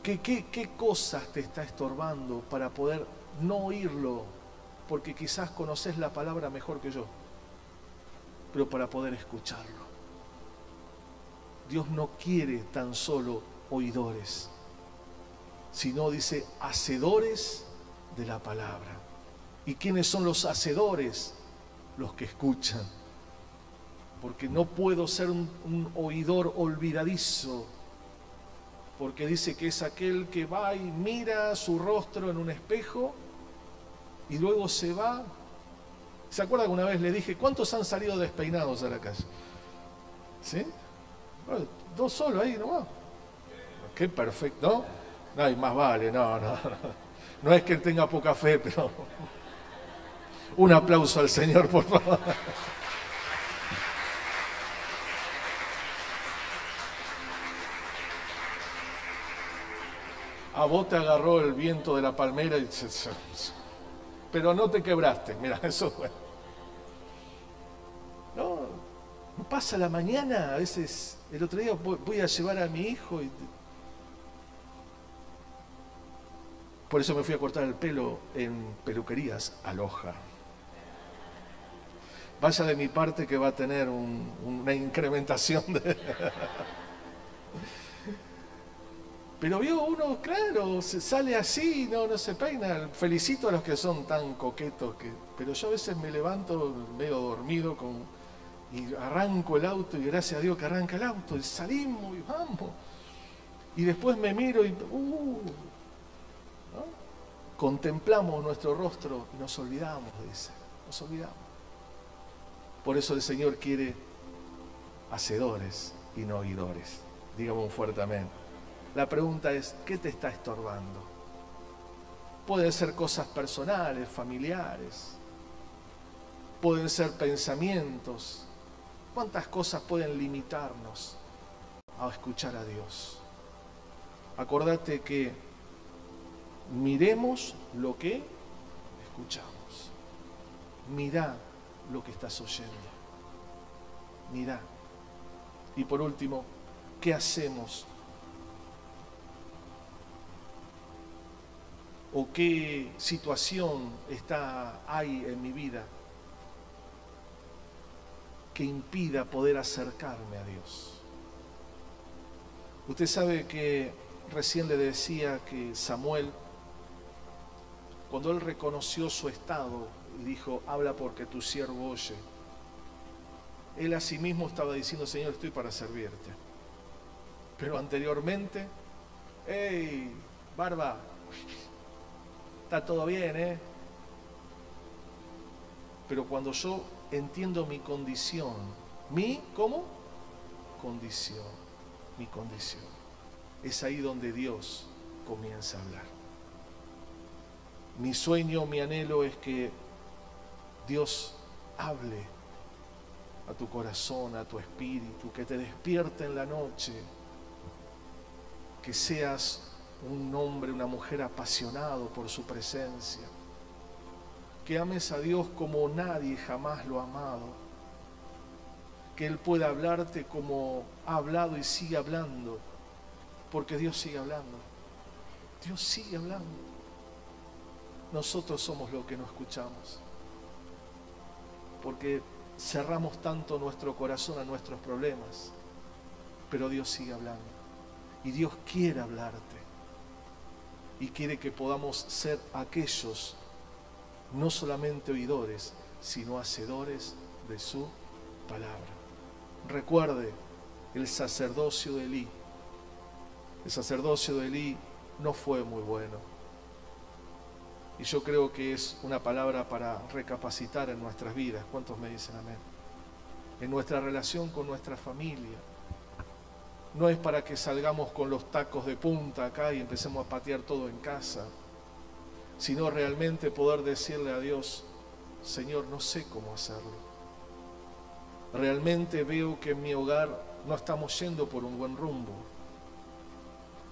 [SPEAKER 1] ¿Qué cosas te está estorbando para poder no oírlo? Porque quizás conoces la palabra mejor que yo, pero para poder escucharlo. Dios no quiere tan solo oidores, sino dice hacedores de la palabra. ¿Y quiénes son los hacedores? Los que escuchan. Porque no puedo ser un oidor olvidadizo, porque dice que es aquel que va y mira su rostro en un espejo y luego se va. ¿Se acuerda que una vez le dije, ¿cuántos han salido despeinados a la calle? ¿Sí? Bueno, 2 solo ahí nomás. Qué perfecto, ¿no? No, y más vale, no. No es que él tenga poca fe, pero un aplauso al Señor, por favor. A vos te agarró el viento de la palmera, pero no te quebraste. Mira, eso fue. No pasa la mañana, a veces. El otro día voy a llevar a mi hijo y por eso me fui a cortar el pelo en peluquerías Aloha. Vaya de mi parte que va a tener una incrementación de... Pero vio uno, claro, se sale así, no se peina. Felicito a los que son tan coquetos, pero yo a veces me levanto medio dormido y arranco el auto y gracias a Dios que arranca el auto y salimos y vamos. Y después me miro y ¿no? Contemplamos nuestro rostro y nos olvidamos, dice, nos olvidamos. Por eso el Señor quiere hacedores y no oidores. Digamos un fuerte amén. La pregunta es, ¿qué te está estorbando? Pueden ser cosas personales, familiares. Pueden ser pensamientos. ¿Cuántas cosas pueden limitarnos a escuchar a Dios? Acordate que miremos lo que escuchamos. Mirá lo que estás oyendo. Mirá. Y por último, ¿qué hacemos? ¿O qué situación hay en mi vida que impida poder acercarme a Dios? Usted sabe que recién le decía que Samuel, cuando él reconoció su estado y dijo, habla porque tu siervo oye, él a sí mismo estaba diciendo, Señor, estoy para servirte. Pero anteriormente, ¡hey, barba! Está todo bien, ¿eh? Pero cuando yo entiendo mi condición, ¿cómo? Condición, mi condición. Es ahí donde Dios comienza a hablar. Mi sueño, mi anhelo es que Dios hable a tu corazón, a tu espíritu, que te despierte en la noche, que seas un hombre, una mujer apasionado por su presencia, que ames a Dios como nadie jamás lo ha amado, que Él pueda hablarte como ha hablado y sigue hablando, porque Dios sigue hablando, Dios sigue hablando. Nosotros somos los que no escuchamos, porque cerramos tanto nuestro corazón a nuestros problemas, pero Dios sigue hablando, y Dios quiere hablarte. Y quiere que podamos ser aquellos, no solamente oidores, sino hacedores de su palabra. Recuerde el sacerdocio de Elí. El sacerdocio de Elí no fue muy bueno. Y yo creo que es una palabra para recapacitar en nuestras vidas. ¿Cuántos me dicen amén? En nuestra relación con nuestra familia. No es para que salgamos con los tacos de punta acá y empecemos a patear todo en casa, sino realmente poder decirle a Dios, Señor, no sé cómo hacerlo, Realmente veo que en mi hogar no estamos yendo por un buen rumbo.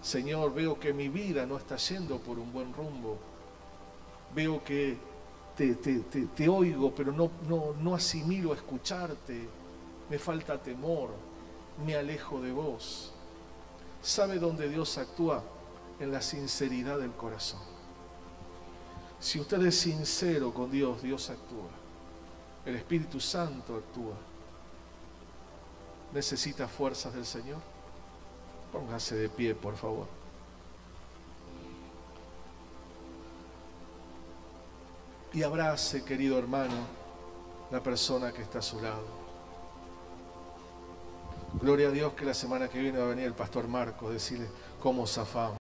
[SPEAKER 1] Señor, veo que mi vida no está yendo por un buen rumbo. Veo que te oigo, pero no asimilo a escucharte. Me falta temor, me alejo de vos. ¿Sabe dónde Dios actúa? En la sinceridad del corazón. Si usted es sincero con Dios, Dios actúa. El Espíritu Santo actúa. ¿Necesita fuerzas del Señor? Póngase de pie, por favor. Y abrace, querido hermano, la persona que está a su lado. Gloria a Dios que la semana que viene va a venir el pastor Marcos, decirle cómo zafamos.